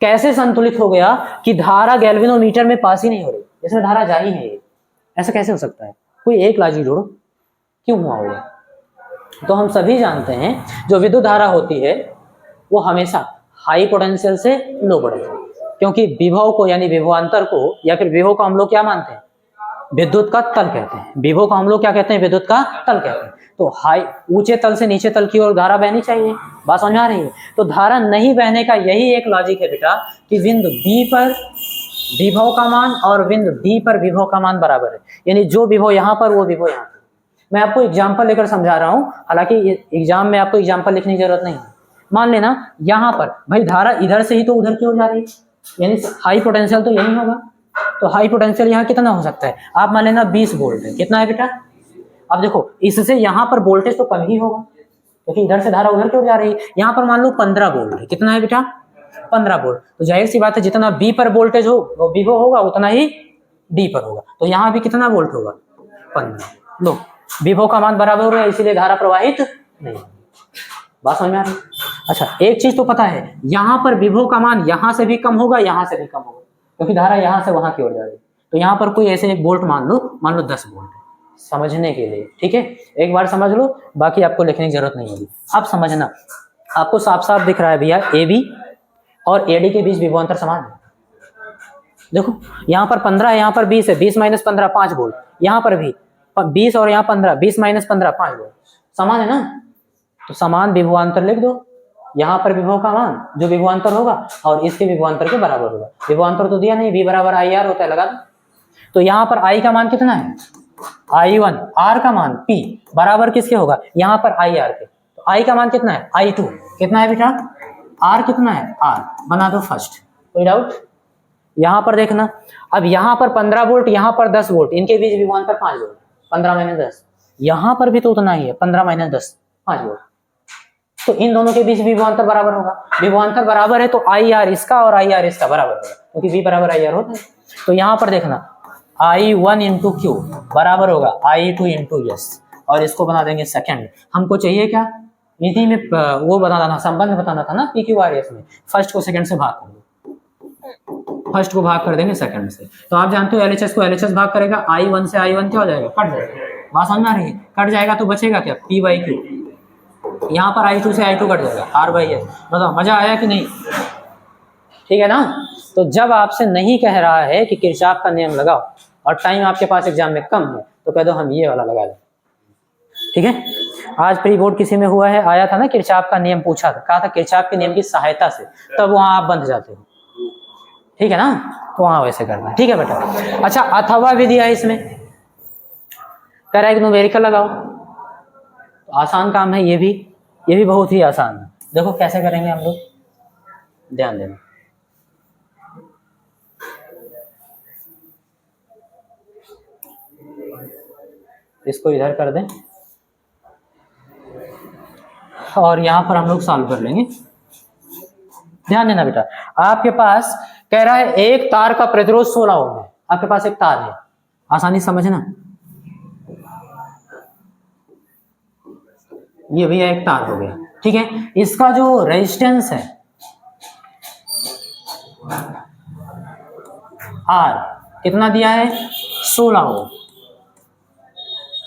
कैसे संतुलित हो गया कि धारा गैल्वेनोमीटर में पास ही नहीं हो रही, इसमें धारा जा ही नहीं रही, ऐसा कैसे हो सकता है? कोई एक लॉजिक जोड़ो, क्यों हुआ होगा? तो हम सभी जानते हैं जो विद्युत धारा होती है वो हमेशा हाई पोटेंशियल से लो पोटेंशियल, क्योंकि विभव को यानी विभवांतर को या फिर विभव को हम लोग क्या मानते हैं? विद्युत का तल कहते हैं। विभव को हम लोग क्या कहते हैं? विद्युत का तल कहते हैं। तो हाई ऊंचे तल से नीचे तल की ओर धारा बहनी चाहिए, बात समझ में आ रही है? तो धारा नहीं बहने का यही एक लॉजिक है बेटा कि बिंदु बी पर विभव का मान और बिंदु डी पर विभव का मान बराबर है, यानी जो विभव यहाँ पर वो विभव यहाँ पर। मैं आपको एग्जाम्पल लेकर समझा रहा हूँ, हालांकि एग्जाम में आपको एग्जाम्पल लिखने की जरूरत नहीं है। मान लेना यहाँ पर भाई धारा इधर से ही तो उधर की ओर जा रही है, यानी हाई पोटेंशियल तो यही होगा, तो हाई पोटेंशियल यहाँ कितना हो सकता है? आप मान लेना 20 वोल्ट है, कितना है बेटा? अब देखो इससे यहाँ पर वोल्टेज तो कम ही होगा, क्योंकि इधर से धारा उधर की ओर जा रही है। यहाँ पर मान लो 15 वोल्ट है, कितना है बेटा? 15 वोल्ट। तो जाहिर सी बात है जितना बी पर वोल्टेज हो वो विभव होगा उतना ही डी पर होगा, तो यहाँ भी कितना वोल्ट होगा? 15। लो विभव का मान बराबर हो रहा है, इसीलिए धारा प्रवाहित नहीं, बात समझ में आ रही? अच्छा एक चीज तो पता है, यहाँ पर विभव का मान यहाँ से भी कम होगा, यहाँ से भी कम होगा, क्योंकि धारा यहाँ से वहां की ओर जा रही है। तो यहाँ पर कोई ऐसे एक वोल्ट मान लो 10 वोल्ट है, समझने के लिए, ठीक है? एक बार समझ लो, बाकी आपको लिखने की जरूरत नहीं होगी। अब समझना, आपको साफ साफ दिख रहा है भैया ए बी और ए डी के बीच विभवांतर समान है। देखो यहाँ पर 15 है, यहाँ पर 20 है, 20 माइनस 15 5 वोल्ट, यहाँ पर भी 20 और यहाँ 15, 20 माइनस 15 5 वोल्ट, समान है ना? तो समान विभवांतर लिख दो, यहाँ पर विभव का मान जो विभवांतर होगा और इसके विभवांतर के बराबर होगा। विभवांतर तो दिया नहीं, V बराबर आई आर होता है, लगा दो। तो यहाँ पर I का मान कितना है? I1, R का मान P बराबर किसके होगा? यहाँ पर IR के। तो I का मान कितना है? I2 कितना है बेटा? R कितना है? R बना दो फर्स्ट, कोई डाउट? यहाँ पर देखना, अब यहाँ पर 15 वोल्ट, यहाँ पर 10 वोल्ट, इनके बीच विभवांतर 5 वोल्ट, 15 माइनस 10, यहाँ पर भी तो उतना ही है, 15 माइनस 10 5 वोल्ट। तो इन दोनों के बीच विभवांतर बराबर होगा, विभवांतर बराबर है तो IR इसका और IR इसका बराबर होगा, क्योंकि V बराबर IR होता है। तो यहाँ पर देखना I1 इंटू क्यू बराबर होगा I2 इंटू S, और इसको बना देंगे सेकंड। हमको चाहिए क्या? विधि में वो बताना था, संबंध बताना था ना PQRS में, फर्स्ट को सेकंड से भाग कर दो, फर्स्ट को भाग कर देंगे सेकंड से। तो आप जानते हो LHS को LHS भाग करेगा, I1 से I1 क्या हो जाएगा? कट जाएगा, बात समझ में आ रही है? कट जाएगा तो बचेगा क्या? P बाई Q, यहाँ पर I2 से I2 कट जाएगा, R बाई S। बताओ मजा आया कि नहीं? ठीक है ना? तो जब आपसे नहीं कह रहा है कि किरचॉफ का नियम लगाओ और टाइम आपके पास एग्जाम में कम है तो कह दो हम ये वाला लगा लें, ठीक है? आज प्री बोर्ड किसी में हुआ है, आया था ना किरचॉफ का नियम, पूछा था, कहा था किरचॉफ के नियम की सहायता से, तब वहां आप बंध जाते हो, ठीक है ना? तो वहां वैसे करना है, ठीक है बेटा? अच्छा अथवा विधि है इसमें, कह रहा है कि न्यूमेरिकल लगाओ, तो आसान काम है ये भी बहुत ही आसान है। देखो कैसे करेंगे हम लोग, ध्यान देना। इसको इधर कर दें और यहाँ पर हम लोग सॉल्व कर लेंगे। ध्यान देना बेटा, आपके पास कह रहा है एक तार का प्रतिरोध 16 ओम है, आपके पास एक तार है, आसानी समझना, ये भैया एक तार हो गया, ठीक है? इसका जो रेजिस्टेंस है आर कितना दिया है 16 ओम।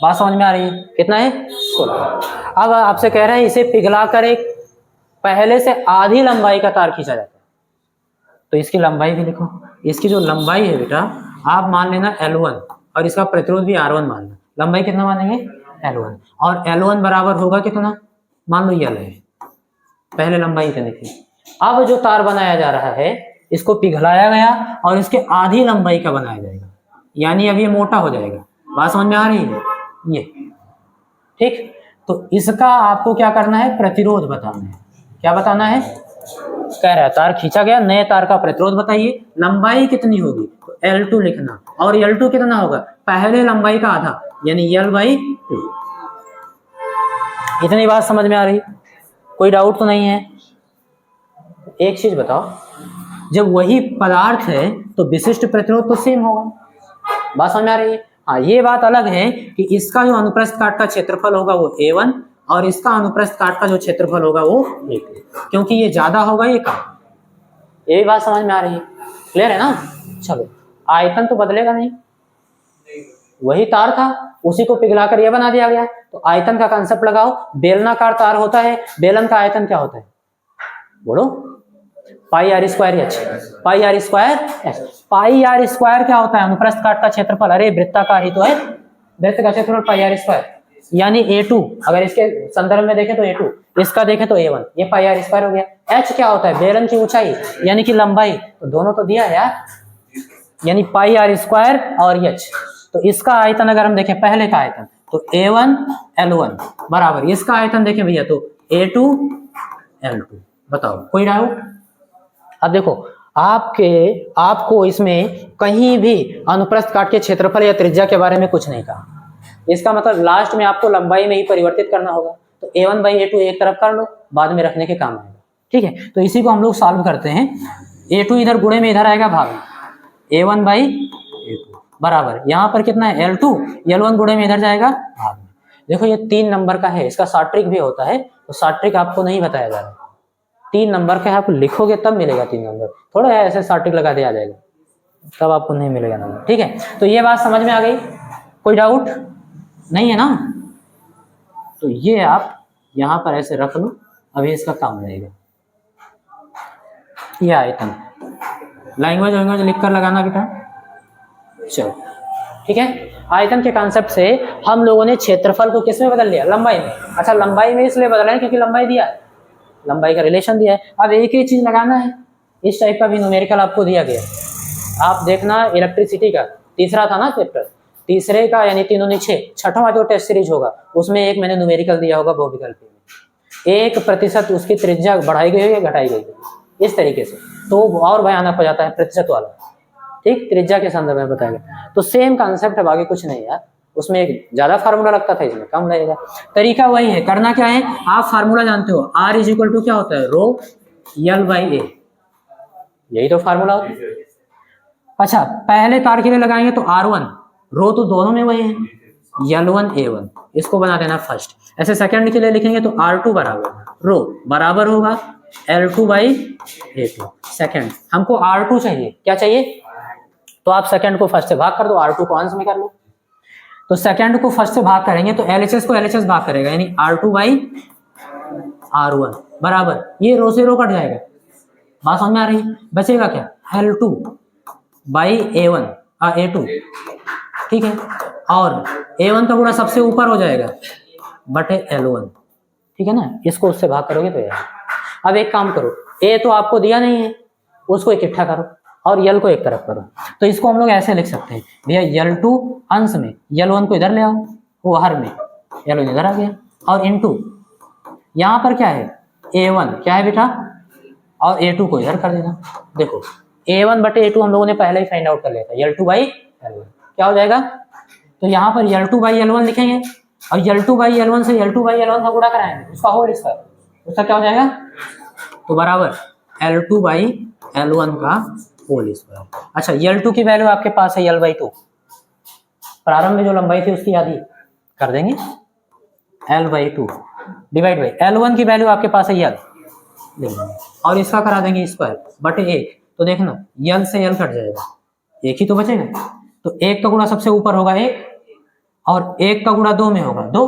बात समझ में आ रही है? कितना है 16। अब आपसे कह रहे हैं इसे पिघलाकर एक पहले से आधी लंबाई का तार खींचा जाता है, तो इसकी लंबाई भी लिखो। इसकी जो लंबाई है बेटा आप मान लेना L1 और इसका प्रतिरोध भी R1 मान लेना। लंबाई कितना मानेंगे L1, और L1 बराबर होगा कितना, मान लो L है, पहले लंबाई इतनी थी। अब जो तार बनाया जा रहा है इसको पिघलाया गया और इसके आधी लंबाई का बनाया जाएगा, यानी अब ये मोटा हो जाएगा। बात समझ में आ रही है? ये ठीक। तो इसका आपको क्या करना है, प्रतिरोध बताना है। क्या बताना है, कह रहा है तार खींचा गया, नए तार का प्रतिरोध बताइए, लंबाई कितनी होगी, तो L2 लिखना, और L2 कितना होगा, पहले लंबाई का आधा, यानी L/2। इतनी बात समझ में आ रही? कोई डाउट तो नहीं है? एक चीज बताओ, जब वही पदार्थ है तो विशिष्ट प्रतिरोध तो सेम होगा। बात समझ में आ रही है? हाँ, ये बात अलग है कि इसका जो अनुप्रस्थ काट का क्षेत्रफल होगा वो A1 और इसका अनुप्रस्थ काट का जो क्षेत्रफल होगा वो A2, क्योंकि ये ज्यादा होगा ये कम। ये भी बात समझ में आ रही है? क्लियर है ना? चलो, आयतन तो बदलेगा नहीं, वही तार था उसी को पिघलाकर ये बना दिया गया, तो आयतन का कांसेप्ट लगाओ। बेलनाकार तार होता है, बेलन का आयतन क्या होता है, बोलो, pi r square h. Pi r square h. Pi r square क्या होता है, अनुप्रस्थ काट का क्षेत्रफल। अरे वृत्ताकार ही तो है, वृत्त का क्षेत्रफल पाई आर स्क्वायर, यानी A2। अगर इसके संदर्भ में देखें तो A2, इसका देखें तो A1, ये पाई आर स्क्वायर हो गया। H क्या होता है, बेलन की ऊंचाई यानी कि लंबाई, तो दोनों तो दिया है यार, यानी पाई आर स्क्वायर और H। तो इसका आयतन अगर हम देखें, पहले का आयतन तो A1 L1 बराबर, इसका आयतन देखें भैया तो A2 L2। बताओ कोई डाउट? अब देखो, आपको इसमें कहीं भी अनुप्रस्थ काट के क्षेत्रफल या त्रिज्या के बारे में कुछ नहीं कहा। इसका मतलब लास्ट में आपको लंबाई में ही परिवर्तित करना होगा, तो A1/A2 एक तरफ कर लो, बाद में रखने के काम आएगा। ठीक है, तो इसी को हम लोग सॉल्व करते हैं। A2 इधर गुणे में इधर आएगा भाग में, A1/A2 बराबर, यहाँ पर कितना है L2, L1 गुणे में इधर जाएगा भाग में। देखो ये 3 नंबर का है, इसका शॉर्ट ट्रिक भी होता है, तो शॉर्ट ट्रिक आपको नहीं बताया जा रहा है। 3 नंबर का है, आप लिखोगे तब मिलेगा 3 नंबर, थोड़ा ऐसे शॉर्ट ट्रिक लगा दिया जाएगा तब आपको नहीं मिलेगा नंबर। ठीक है, तो ये बात समझ में आ गई? कोई डाउट नहीं है ना? तो ये आप यहाँ पर ऐसे रख लो, अभी इसका काम रहेगा। ये आयतन, लैंग्वेज वैंग्वेज लिख कर लगाना बेटा। चलो ठीक है, आयतन के कॉन्सेप्ट से हम लोगों ने क्षेत्रफल को किस में बदल लिया, लंबाई में। अच्छा, लंबाई में इसलिए बदला है क्योंकि लंबाई दिया है, लंबाई का रिलेशन दिया है। अब एक ही चीज लगाना है, इस टाइप का भी न्यूमेरिकल आपको दिया गया। आप देखना इलेक्ट्रिसिटी का तीसरा था ना चैप्टर, तीसरे का यानी 3 और 6 छठवां जो टेस्ट सीरीज होगा उसमें एक मैंने न्यूमेरिकल दिया होगा बहुविकल्पी में, 1% उसकी त्रिज्या बढ़ाई गई या घटाई गई, इस तरीके से, तो और भयानक हो जाता है प्रतिशत वाला। ठीक, त्रिज्या के संदर्भ में बताएगा। तो सेम कॉन्सेप्ट है, आगे कुछ नहीं यार, उसमें एक ज्यादा फार्मूला लगता था, इसमें कम लगेगा। तरीका वही है, करना क्या है, आप फार्मूला जानते हो, R = क्या होता है, रो L/A, यही तो फार्मूला होता है। अच्छा, पहले तार के लिए लगाएंगे तो R1, रो तो दोनों में वही है, L1 A1, इसको बना देना फर्स्ट। ऐसे सेकंड के लिए लिखेंगे तो R2 बराबर, रो बराबर होगा L2/A2। सेकंड हमको R2 चाहिए, क्या चाहिए, तो आप सेकंड को फर्स्ट से भाग कर दो, R2 को अंश में कर लो। तो सेकंड को फर्स्ट से भाग करेंगे तो LHS को LHS भाग करेगा, यानी R2/R1 बराबर, ये रो से रो कट जाएगा। बात समझ में आ रही है? बचेगा क्या, L2/A1 A2। ठीक है, और A1 का गुणा सबसे ऊपर हो जाएगा बटे L1। ठीक है ना, इसको उससे भाग करोगे तो यार। अब एक काम करो, A तो आपको दिया नहीं है, उसको इकट्ठा करो और L को एक तरफ करो। तो इसको हम लोग ऐसे लिख सकते हैं, भैया L2 अंश में, L1 को इधर ले आओ, वो हर में, L1 इधर आ गया, और इनटू यहाँ पर क्या है, A1 क्या है बेटा, और A2 को इधर कर देना। देखो A1/A2 हम लोगों ने पहले ही फाइंड आउट कर लिया था, L2/L1 क्या हो जाएगा, तो यहाँ पर L2/L1 लिखेंगे, और L2/L1 से L2/L1 का गुणा कराएंगे, उसका होल स्क्वायर, उसका क्या हो जाएगा, तो बराबर L2/L1 का होल स्क्वायर। अच्छा, L2 की वैल्यू आपके पास है L/2, प्रारंभ में जो लंबाई थी उसकी आधी कर देंगे, L/2 डिवाइड बाई L1 की वैल्यू आपके पास है L, और इसका करा देंगे स्क्वायर बटे 1। तो देखना L से L कट जाएगा, एक ही तो बचेगा। तो 1 का गुणा सबसे ऊपर होगा 1 और 1 का गुणा 2 में होगा 2,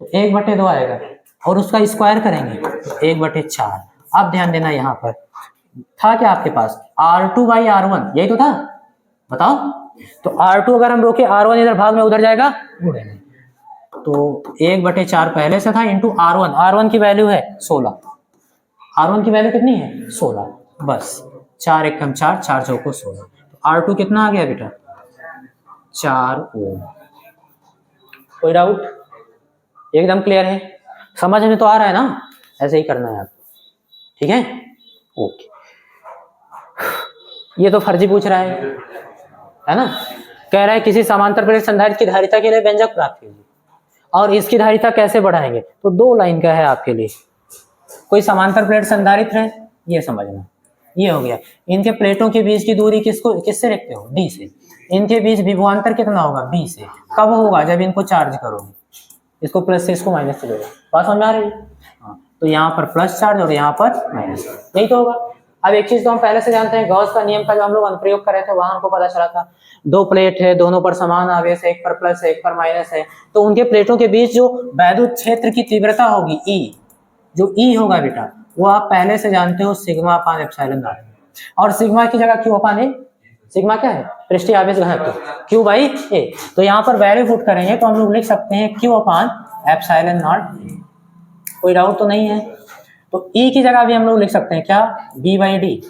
तो 1/2 आएगा और उसका स्क्वायर करेंगे तो 1/4। अब ध्यान देना यहाँ पर था क्या आपके पास R2/R1, यही तो था, बताओ। तो R2 अगर हम रोके R1 इधर भाग में उधर जाएगा उड़ेगा, तो 1/4 पहले से था इंटू R1 की वैल्यू है 16, R1 की वैल्यू कितनी है 16, बस 4 एकम 4, 4 चौको 16, तो R2 कितना आ गया बेटा 4 ओम। कोई डाउट? एकदम क्लियर है, समझ में तो आ रहा है ना, ऐसे ही करना है आपको, ठीक है, ओके। ये तो फर्जी पूछ रहा है ना, कह रहा है किसी समांतर प्लेट संधारित्र की धारिता के लिए व्यंजक प्राप्त कीजिए और इसकी धारिता कैसे बढ़ाएंगे, तो 2 लाइन का है आपके लिए। कोई समांतर प्लेट संधारित्र है, ये समझना, ये हो गया। इनके प्लेटों के बीच की दूरी किससे लिखते हो, d से। इनके बीच विभवांतर कितना होगा, b से। कब होगा, जब इनको चार्ज करोगे, इसको प्लस से इसको माइनस से जोड़ो, बात समझ में आ रही है। हाँ, तो यहाँ पर प्लस चार्ज और यहाँ पर माइनस, यही तो होगा। अब एक चीज तो हम पहले से जानते हैं, गॉस का नियम का जो हम लोग अनुप्रयोग कर रहे थे वहां हमको पता चला था 2 प्लेट है, दोनों पर समान आवेश है, एक पर प्लस है एक पर माइनस है, तो उनके प्लेटों के बीच जो वैद्युत क्षेत्र की तीव्रता होगी E, जो E होगा बेटा वो आप पहले से जानते हो सिग्मा अपान एप्सिलॉन नॉट, और सिग्मा की जगह क्यू अपान ए, सिग्मा क्या है पृष्ठीय आवेश घनत्व क्यू बाई ए, तो यहाँ पर वैल्यू पुट करेंगे तो हम लोग लिख सकते हैं क्यू अपान एप्सिलॉन नॉट। कोई डाउट तो नहीं है? तो E की जगह भी हम लोग लिख सकते हैं क्या, B बाई डी,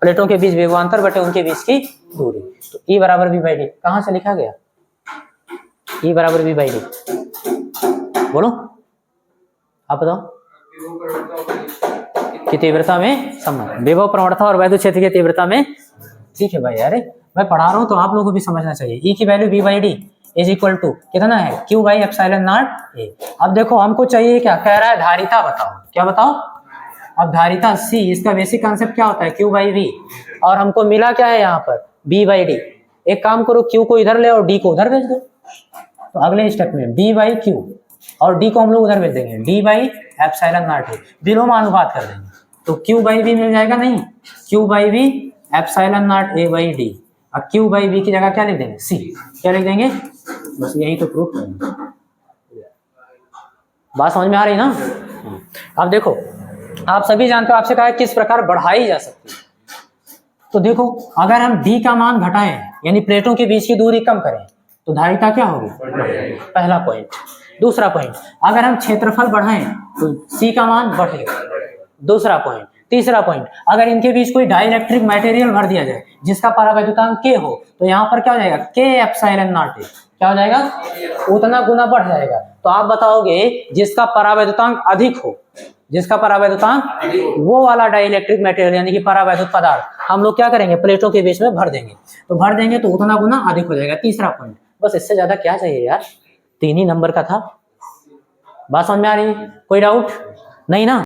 प्लेटों के बीच विभवांतर बटे उनके बीच की दूरी, तो E बराबर B बाई डी। कहां से लिखा गया E बराबर B बाई डी, बोलो आप बताओ। की तीव्रता में संबंध, विभव प्रवणता और वैद्युत क्षेत्र की तीव्रता में, ठीक है भाई, अरे मैं पढ़ा रहा हूँ तो आप लोगों को भी समझना चाहिए। E की value B by D is equal to कितना है, Q by epsilon naught A. अब देखो हमको चाहिए क्या, कह रहा है धारिता बताओ, क्या बताओ, अब धारिता C, इसका बेसिक कॉन्सेप्ट क्या होता है Q बाई V, और हमको मिला क्या है यहाँ पर B बाई डी। एक काम करो Q को इधर ले और D को उधर भेज दो, तो अगले स्टेप में B बाई Q और D को हम लोग उधर भेज देंगे, D by epsilon naught A, विलोमानुपात कर देंगे, तो Q बाई V मिल जाएगा, नहीं Q by V epsilon naught A by D. अब Q बाई V की जगह क्या लिख देंगे, C, क्या लिख देंगे, बस यही तो प्रूफ है। बात समझ में आ रही ना? अब देखो आप सभी जानते हो, आपसे कहा है किस प्रकार बढ़ाई जा सकती है, तो देखो अगर हम D का मान घटाएं यानी प्लेटों के बीच की दूरी कम करें तो धारिता क्या होगी, पहला पॉइंट। दूसरा पॉइंट, अगर हम क्षेत्रफल बढ़ाएं तो C का मान बढ़ेगा, दूसरा पॉइंट। तीसरा पॉइंट, अगर इनके बीच कोई डाइलेक्ट्रिक मटेरियल भर दिया जाए जिसका परावैद्युतांक K हो तो यहाँ पर क्या हो जाएगा, K एप्सिलॉन नॉट ए, क्या हो जाएगा, उतना गुना बढ़ जाएगा। तो आप बताओगे जिसका परावैद्युतांक अधिक हो, जिसका परावैद्युतांक, वो वाला डाइलेक्ट्रिक मटेरियल यानी कि परावैद्युत पदार्थ हम लोग क्या करेंगे, प्लेटों के बीच में भर देंगे, तो भर देंगे तो उतना गुना अधिक हो जाएगा। तीसरा पॉइंट, बस इससे ज्यादा क्या चाहिए यार, 3 ही नंबर का था। बात समझ में आ रही है? कोई डाउट नहीं ना?